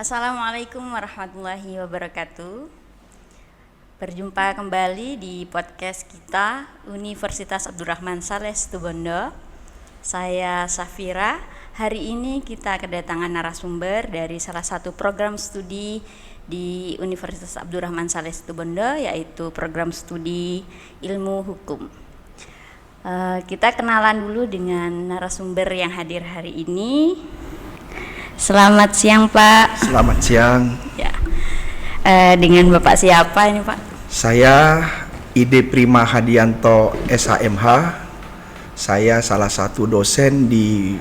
Assalamualaikum warahmatullahi wabarakatuh. Berjumpa kembali di podcast kita Universitas Abdurrahman Saleh Situbondo. Saya Safira. Hari ini kita kedatangan narasumber dari salah satu program studi di Universitas Abdurrahman Saleh Situbondo, yaitu program studi Ilmu Hukum. Kita kenalan dulu dengan narasumber yang hadir hari ini. Selamat siang, Pak. Selamat siang. Ya. Dengan Bapak siapa ini, Pak? Saya Ide Prima Hadianto SHMH. Saya salah satu dosen di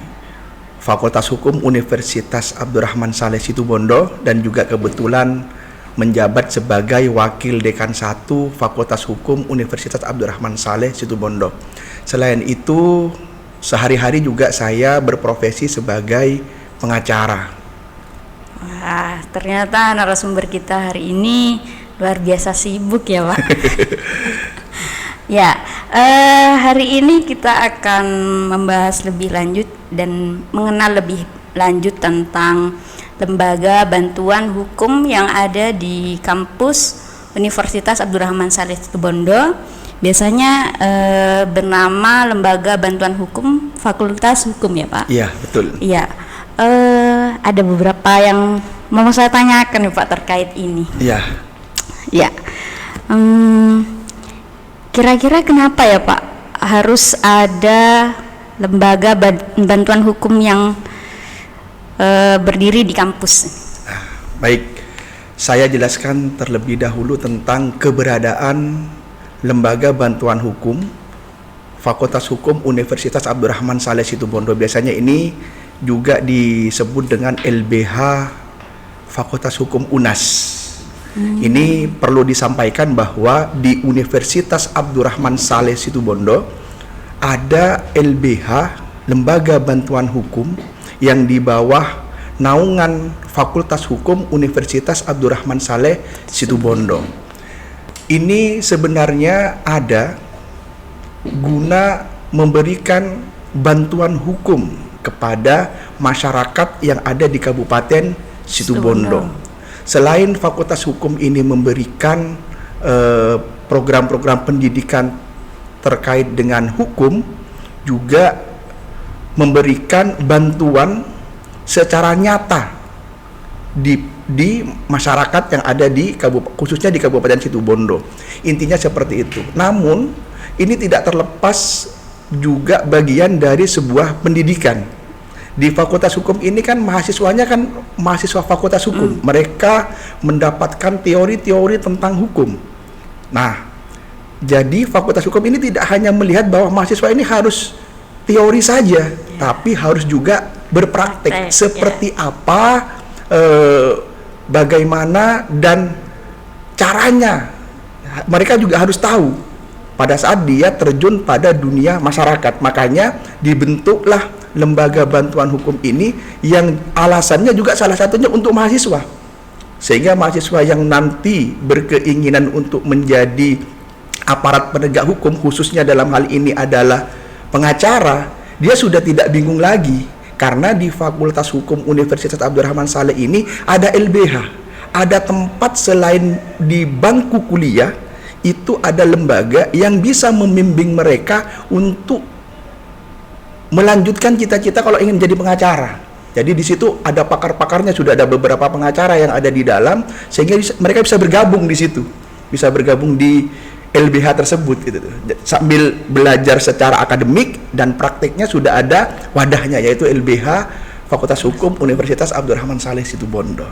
Fakultas Hukum Universitas Abdurrahman Saleh Situbondo dan juga kebetulan menjabat sebagai Wakil Dekan 1 Fakultas Hukum Universitas Abdurrahman Saleh Situbondo. Selain itu, sehari-hari juga saya berprofesi sebagai pengacara. Wah, ternyata narasumber kita hari ini luar biasa sibuk ya, Pak. Ya, hari ini kita akan membahas lebih lanjut dan mengenal lebih lanjut tentang lembaga bantuan hukum yang ada di kampus Universitas Abdurrahman Saleh Situbondo. Biasanya bernama Lembaga Bantuan Hukum Fakultas Hukum ya, Pak? Iya, betul. Iya. Ada beberapa yang mau saya tanyakan nih, Pak, terkait ini. Iya. Ya. Kira-kira kenapa ya, Pak, harus ada lembaga bantuan hukum yang berdiri di kampus? Baik, saya jelaskan terlebih dahulu tentang keberadaan Lembaga Bantuan Hukum Fakultas Hukum Universitas Abdurrahman Saleh Situbondo. Biasanya ini juga disebut dengan LBH Fakultas Hukum UNAS. Ini perlu disampaikan bahwa di Universitas Abdurrahman Saleh Situbondo ada LBH, Lembaga Bantuan Hukum, yang di bawah naungan Fakultas Hukum Universitas Abdurrahman Saleh Situbondo. Ini sebenarnya ada guna memberikan bantuan hukum kepada masyarakat yang ada di Kabupaten Situbondo. Selain Fakultas Hukum ini memberikan program-program pendidikan terkait dengan hukum, juga memberikan bantuan secara nyata di masyarakat yang ada di khususnya di Kabupaten Situbondo. Intinya seperti itu. Namun ini tidak terlepas juga bagian dari sebuah pendidikan. Di Fakultas Hukum ini kan mahasiswanya kan mahasiswa Fakultas Hukum. Mereka mendapatkan teori-teori tentang hukum. Nah, jadi Fakultas Hukum ini tidak hanya melihat bahwa mahasiswa ini harus teori saja, tapi harus juga berpraktek. Seperti apa, bagaimana dan caranya. Mereka juga harus tahu pada saat dia terjun pada dunia masyarakat. Makanya dibentuklah Lembaga Bantuan Hukum ini, yang alasannya juga salah satunya untuk mahasiswa, sehingga mahasiswa yang nanti berkeinginan untuk menjadi aparat penegak hukum, khususnya dalam hal ini adalah pengacara, dia sudah tidak bingung lagi, karena di Fakultas Hukum Universitas Abdurrahman Saleh ini ada LBH, ada tempat selain di bangku kuliah, itu ada lembaga yang bisa membimbing mereka untuk melanjutkan cita-cita kalau ingin jadi pengacara. Jadi di situ ada pakar-pakarnya, sudah ada beberapa pengacara yang ada di dalam, sehingga mereka bisa bergabung di situ, bisa bergabung di LBH tersebut gitu, sambil belajar secara akademik dan prakteknya sudah ada wadahnya, yaitu LBH Fakultas Hukum Universitas Abdurrahman Saleh Situbondo.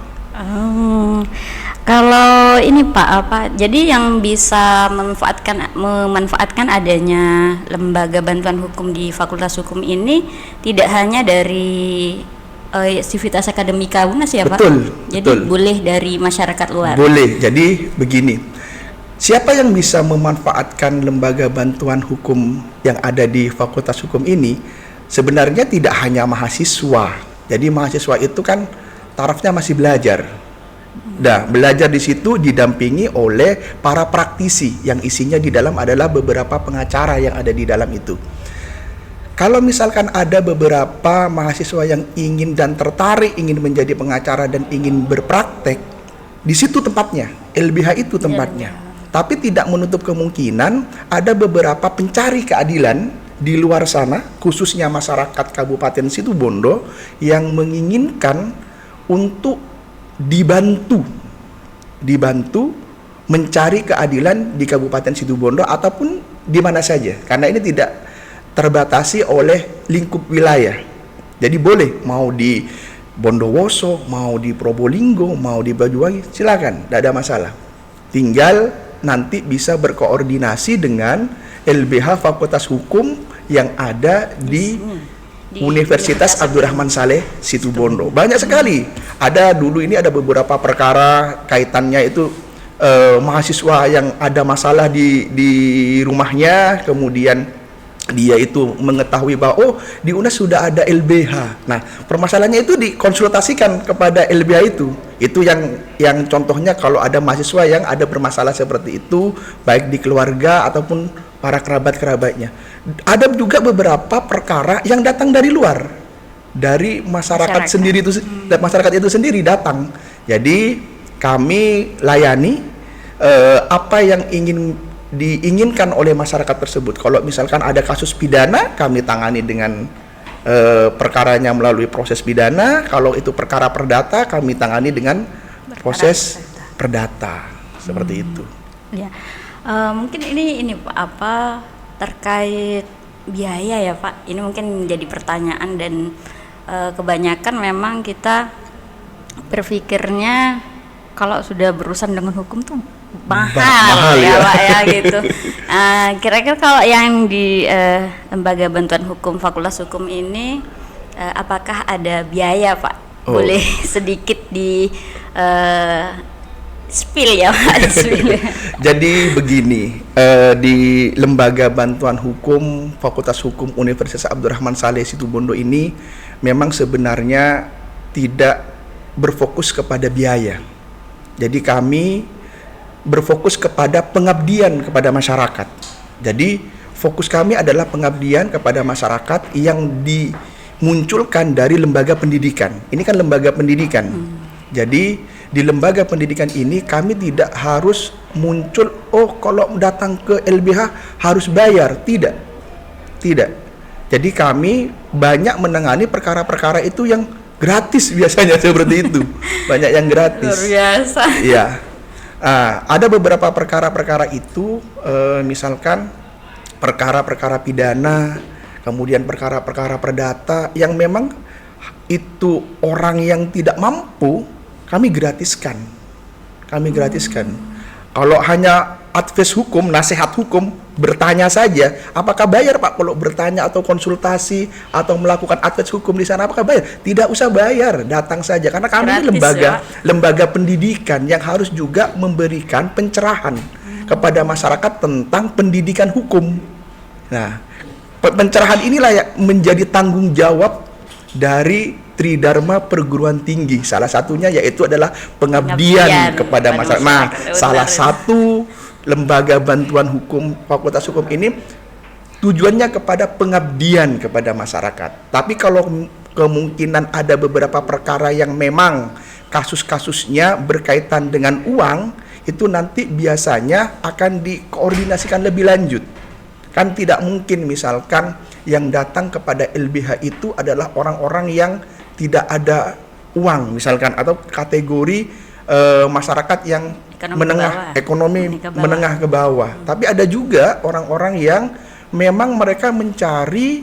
Kalau ini Pak, jadi yang bisa memanfaatkan adanya lembaga bantuan hukum di Fakultas Hukum ini tidak hanya dari aktivitas akademika UNAS ya, Pak? Jadi betul. Boleh dari masyarakat luar? Boleh. Jadi begini, siapa yang bisa memanfaatkan lembaga bantuan hukum yang ada di Fakultas Hukum ini sebenarnya tidak hanya mahasiswa. Jadi mahasiswa itu kan tarafnya masih belajar. Nah, belajar di situ didampingi oleh para praktisi yang isinya di dalam adalah beberapa pengacara yang ada di dalam itu. kalau misalkan ada beberapa mahasiswa yang ingin dan tertarik ingin menjadi pengacara dan ingin berpraktek, di situ tempatnya, LBH itu tempatnya. Tapi tidak menutup kemungkinan ada beberapa pencari keadilan di luar sana, khususnya masyarakat Kabupaten Situbondo yang menginginkan untuk dibantu mencari keadilan di Kabupaten Situbondo ataupun di mana saja, karena ini tidak terbatasi oleh lingkup wilayah. Jadi boleh mau di Bondowoso, mau di Probolinggo, mau di Banyuwangi, silakan, tidak ada masalah. Tinggal nanti bisa berkoordinasi dengan LBH Fakultas Hukum yang ada di Universitas Abdurrahman Saleh Situbondo. Banyak sekali. Ada dulu ini ada beberapa perkara kaitannya itu mahasiswa yang ada masalah di rumahnya, kemudian dia itu mengetahui bahwa di UNES sudah ada LBH. Nah, permasalahannya itu dikonsultasikan kepada LBH itu. Itu yang contohnya kalau ada mahasiswa yang ada bermasalah seperti itu, baik di keluarga ataupun para kerabat-kerabatnya. Ada juga beberapa perkara yang datang dari luar, dari masyarakat sendiri itu, masyarakat itu sendiri datang. Jadi kami layani apa yang diinginkan oleh masyarakat tersebut. Kalau misalkan ada kasus pidana, kami tangani dengan perkaranya melalui proses pidana. Kalau itu perkara perdata, kami tangani dengan proses perdata. Seperti itu. Ya, mungkin ini Pak, apa terkait biaya ya Pak? Ini mungkin menjadi pertanyaan dan kebanyakan memang kita berpikirnya kalau sudah berurusan dengan hukum tuh mahal ya Pak ya gitu. Kira-kira kalau yang di Lembaga Bantuan Hukum Fakultas Hukum ini apakah ada biaya Pak? Boleh sedikit di spill ya Pak. Jadi begini, di Lembaga Bantuan Hukum Fakultas Hukum Universitas Abdurrahman Saleh Situbondo ini memang sebenarnya tidak berfokus kepada biaya. Jadi kami berfokus kepada pengabdian kepada masyarakat. Jadi fokus kami adalah pengabdian kepada masyarakat yang dimunculkan dari lembaga pendidikan. Ini kan lembaga pendidikan. Jadi di lembaga pendidikan ini kami tidak harus muncul, kalau datang ke LBH harus bayar. Tidak. Jadi kami banyak menangani perkara-perkara itu yang gratis biasanya seperti itu. Banyak yang gratis. Luar biasa. Iya. Ada beberapa perkara-perkara itu, misalkan perkara-perkara pidana, kemudian perkara-perkara perdata yang memang itu orang yang tidak mampu, kami gratiskan. Kalau hanya advice hukum, nasihat hukum, bertanya saja, apakah bayar Pak kalau bertanya atau konsultasi atau melakukan advice hukum di sana, apakah bayar? Tidak usah bayar, datang saja, karena kami ini lembaga pendidikan yang harus juga memberikan pencerahan kepada masyarakat tentang pendidikan hukum. Nah, pencerahan inilah yang menjadi tanggung jawab dari Tridharma Perguruan Tinggi. Salah satunya yaitu adalah pengabdian kepada masyarakat. Nah, salah satu Lembaga Bantuan Hukum Fakultas Hukum ini tujuannya kepada pengabdian kepada masyarakat. Tapi kalau kemungkinan ada beberapa perkara yang memang kasus-kasusnya berkaitan dengan uang, itu nanti biasanya akan dikoordinasikan lebih lanjut. Kan tidak mungkin misalkan yang datang kepada LBH itu adalah orang-orang yang tidak ada uang misalkan, atau kategori masyarakat yang ekonomi menengah ke bawah. Tapi ada juga orang-orang yang memang mereka mencari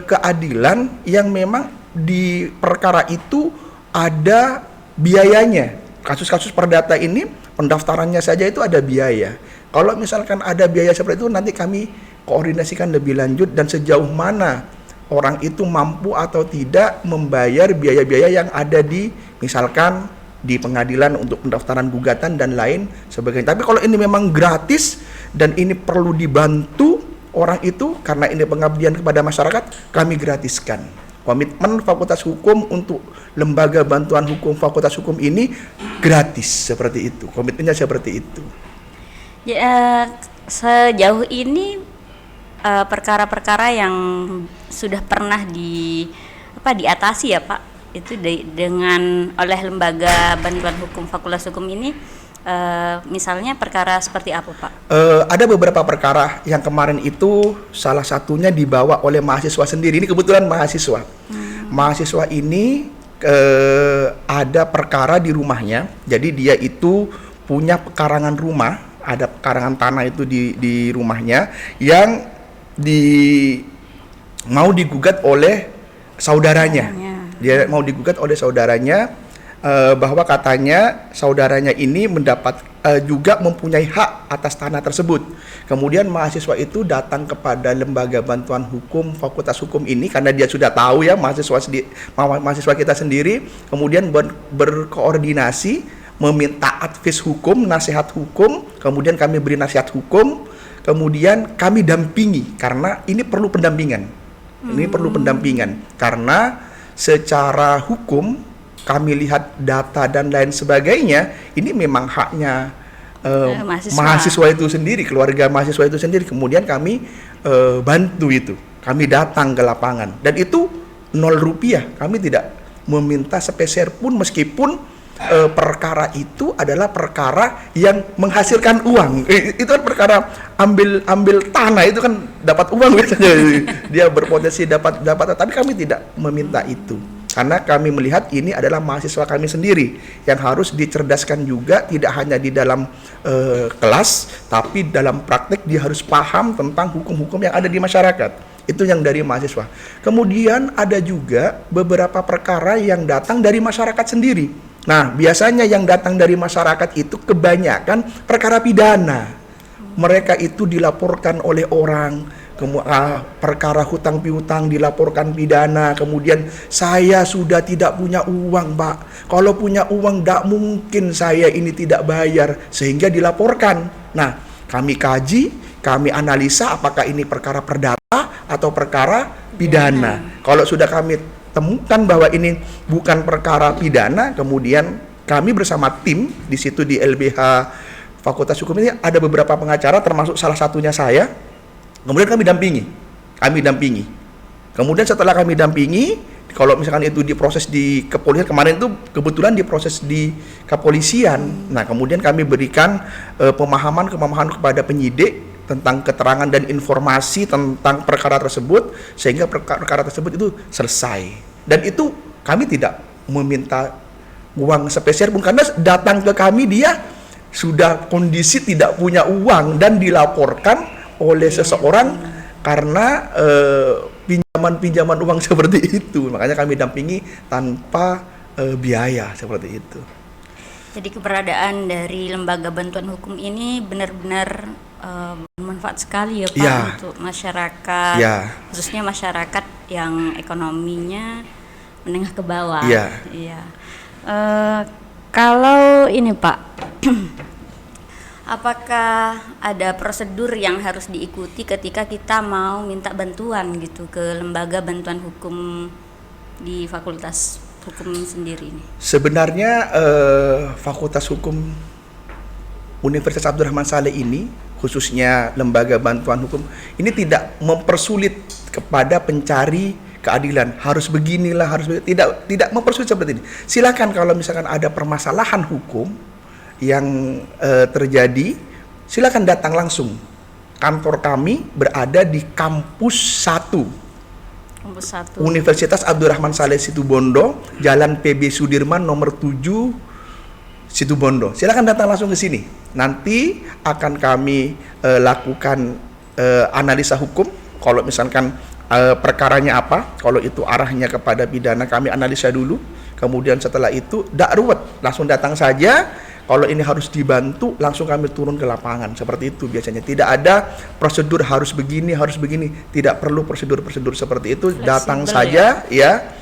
keadilan yang memang di perkara itu ada biayanya. Kasus-kasus perdata ini pendaftarannya saja itu ada biaya. Kalau misalkan ada biaya seperti itu, nanti kami koordinasikan lebih lanjut dan sejauh mana orang itu mampu atau tidak membayar biaya-biaya yang ada di misalkan di pengadilan untuk pendaftaran gugatan dan lain sebagainya. Tapi kalau ini memang gratis dan ini perlu dibantu orang itu karena ini pengabdian kepada masyarakat, kami gratiskan. Komitmen Fakultas Hukum untuk Lembaga Bantuan Hukum Fakultas Hukum ini gratis, seperti itu. Komitmennya seperti itu. Ya, sejauh ini perkara-perkara yang sudah pernah diatasi ya Pak, itu dengan oleh lembaga bantuan hukum Fakultas Hukum ini, misalnya perkara seperti apa Pak? Ada beberapa perkara yang kemarin itu salah satunya dibawa oleh mahasiswa sendiri. Ini kebetulan mahasiswa. Mahasiswa ini ada perkara di rumahnya. Jadi dia itu punya pekarangan rumah, ada pekarangan tanah itu di rumahnya yang mau digugat oleh saudaranya. Dia mau digugat oleh saudaranya bahwa katanya saudaranya ini juga mempunyai hak atas tanah tersebut. Kemudian mahasiswa itu datang kepada lembaga bantuan hukum Fakultas Hukum ini karena dia sudah tahu ya mahasiswa kita sendiri. Kemudian berkoordinasi meminta advis hukum, nasihat hukum. Kemudian kami beri nasihat hukum. Kemudian kami dampingi karena ini perlu pendampingan. Ini perlu pendampingan karena secara hukum kami lihat data dan lain sebagainya, ini memang haknya mahasiswa itu sendiri, keluarga mahasiswa itu sendiri. Kemudian kami bantu itu, kami datang ke lapangan dan itu 0 rupiah. Kami tidak meminta sepeser pun meskipun perkara itu adalah perkara yang menghasilkan uang. Itu kan perkara ambil tanah itu kan dapat uang biasanya. Dia berpotensi dapat, tapi kami tidak meminta itu. Karena kami melihat ini adalah mahasiswa kami sendiri yang harus dicerdaskan juga, tidak hanya di dalam kelas, tapi dalam praktek dia harus paham tentang hukum-hukum yang ada di masyarakat. Itu yang dari mahasiswa. Kemudian ada juga beberapa perkara yang datang dari masyarakat sendiri. Nah, biasanya yang datang dari masyarakat itu kebanyakan perkara pidana. Mereka itu dilaporkan oleh orang, perkara hutang piutang dilaporkan pidana. Kemudian saya sudah tidak punya uang, Pak. Kalau punya uang tidak mungkin saya ini tidak bayar, sehingga dilaporkan. Nah, kami kaji, kami analisa apakah ini perkara perdata atau perkara pidana. Kalau sudah kami temukan bahwa ini bukan perkara pidana, kemudian kami bersama tim di situ di LBH Fakultas Hukum ini ada beberapa pengacara, termasuk salah satunya saya. Kemudian kami dampingi. Kemudian setelah kami dampingi, kalau misalkan itu diproses di kepolisian, kemarin itu kebetulan diproses di kepolisian. Nah, kemudian kami berikan pemahaman kepada penyidik tentang keterangan dan informasi tentang perkara tersebut, sehingga perkara tersebut itu selesai. Dan itu kami tidak meminta uang sepeser pun, karena datang ke kami dia sudah kondisi tidak punya uang dan dilaporkan oleh seseorang karena pinjaman uang seperti itu. Makanya kami dampingi tanpa biaya seperti itu. Jadi keberadaan dari lembaga bantuan hukum ini benar-benar bermanfaat sekali ya Pak, ya, untuk masyarakat, ya, khususnya masyarakat yang ekonominya menengah ke bawah. Ya. Iya. Kalau ini Pak, apakah ada prosedur yang harus diikuti ketika kita mau minta bantuan gitu ke lembaga bantuan hukum di Fakultas Hukum sendiri ini? Sebenarnya Fakultas Hukum Universitas Abdurrahman Saleh ini, khususnya lembaga bantuan hukum ini, tidak mempersulit kepada pencari keadilan. Harus beginilah, tidak mempersulit seperti ini. Silakan kalau misalkan ada permasalahan hukum yang terjadi, silakan datang langsung. Kantor kami berada di kampus 1. Universitas Abdurrahman Saleh Situbondo, Jalan PB Sudirman nomor 7 Situbondo. Silakan datang langsung ke sini. Nanti akan kami lakukan analisa hukum. Kalau misalkan perkaranya apa, kalau itu arahnya kepada pidana, kami analisa dulu. Kemudian setelah itu tidak ruwet, langsung datang saja. Kalau ini harus dibantu, langsung kami turun ke lapangan. Seperti itu biasanya. Tidak ada prosedur harus begini. Tidak perlu prosedur seperti itu. Flexible, datang saja ya.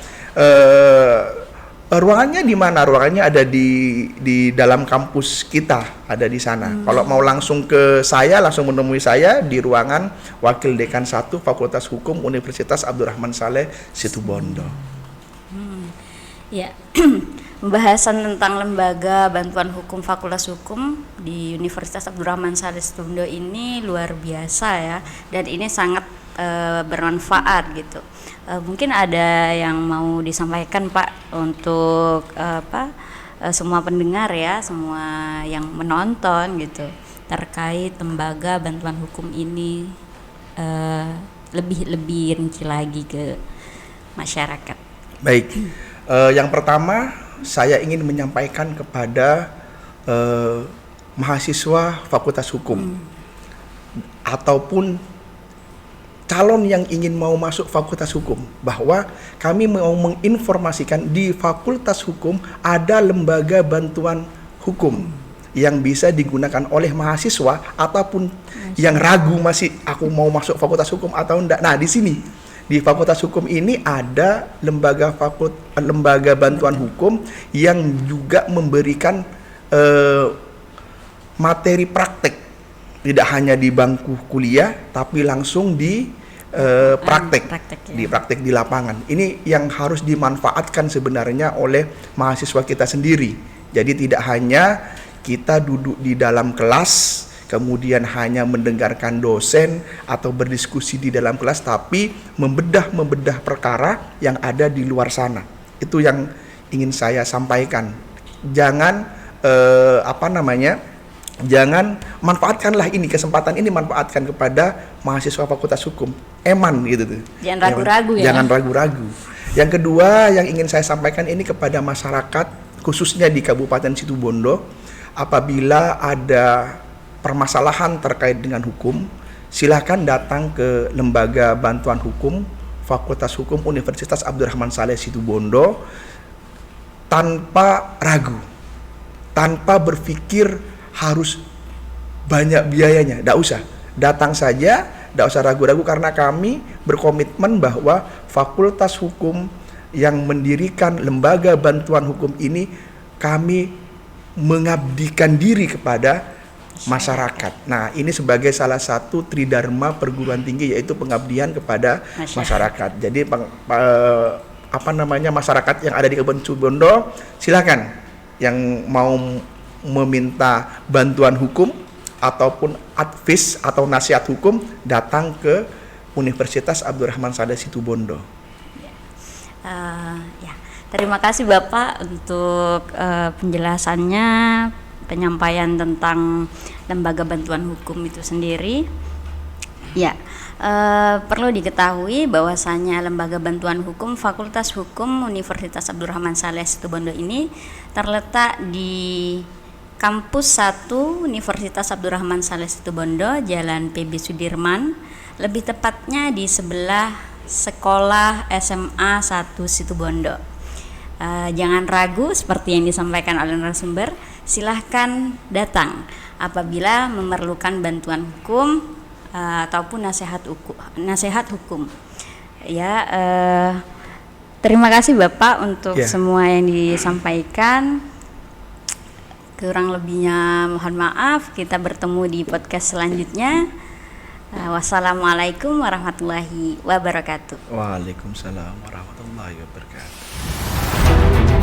Ruangannya di mana? Ruangannya ada di dalam kampus kita, ada di sana. Kalau mau langsung ke saya, langsung menemui saya di ruangan Wakil Dekan 1 Fakultas Hukum Universitas Abdurrahman Saleh Situbondo. Ya. pembahasan tentang lembaga bantuan hukum Fakultas Hukum di Universitas Abdurrahman Saleh Situbondo ini luar biasa ya, dan ini sangat bermanfaat gitu. Mungkin ada yang mau disampaikan Pak untuk semua pendengar ya, semua yang menonton gitu, terkait lembaga bantuan hukum ini lebih rinci lagi ke masyarakat. Baik, yang pertama saya ingin menyampaikan kepada mahasiswa Fakultas Hukum ataupun calon yang ingin mau masuk Fakultas Hukum, bahwa kami mau menginformasikan di Fakultas Hukum ada lembaga bantuan hukum yang bisa digunakan oleh mahasiswa ataupun yang ragu masih aku mau masuk Fakultas Hukum atau enggak. Nah, di sini di Fakultas Hukum ini ada lembaga bantuan hukum yang juga memberikan materi praktek, tidak hanya di bangku kuliah tapi langsung di praktek di lapangan. Ini yang harus dimanfaatkan sebenarnya oleh mahasiswa kita sendiri. Jadi tidak hanya kita duduk di dalam kelas kemudian hanya mendengarkan dosen atau berdiskusi di dalam kelas, tapi membedah perkara yang ada di luar sana. Itu yang ingin saya sampaikan. Jangan jangan manfaatkanlah ini, kesempatan ini manfaatkan kepada mahasiswa Fakultas Hukum. Eman gitu tuh. Jangan ragu-ragu ya. Jangan ragu-ragu. Yang kedua yang ingin saya sampaikan ini kepada masyarakat khususnya di Kabupaten Situbondo, apabila ada permasalahan terkait dengan hukum, silakan datang ke lembaga bantuan hukum Fakultas Hukum Universitas Abdurrahman Saleh Situbondo tanpa ragu, tanpa berpikir harus banyak biayanya. Tidak usah, datang saja, tidak usah ragu-ragu, karena kami berkomitmen bahwa Fakultas Hukum yang mendirikan lembaga bantuan hukum ini, kami mengabdikan diri kepada masyarakat. Nah, ini sebagai salah satu tridharma perguruan tinggi, yaitu pengabdian kepada masyarakat. Jadi masyarakat yang ada di Kabupaten Situbondo, silakan yang mau meminta bantuan hukum ataupun advis atau nasihat hukum, datang ke Universitas Abdurrahman Saleh Situbondo. Terima kasih Bapak untuk penjelasannya, penyampaian tentang lembaga bantuan hukum itu sendiri. Perlu diketahui bahwasanya lembaga bantuan hukum Fakultas Hukum Universitas Abdurrahman Saleh Situbondo ini terletak di Kampus 1 Universitas Abdurrahman Saleh Situbondo, Jalan PB Sudirman, lebih tepatnya di sebelah Sekolah SMA 1 Situbondo. Jangan ragu seperti yang disampaikan oleh narasumber, silahkan datang apabila memerlukan bantuan hukum ataupun nasihat hukum. Terima kasih Bapak untuk semua yang disampaikan. Kurang lebihnya mohon maaf. Kita bertemu di podcast selanjutnya. Wassalamualaikum warahmatullahi wabarakatuh. Waalaikumsalam warahmatullahi wabarakatuh.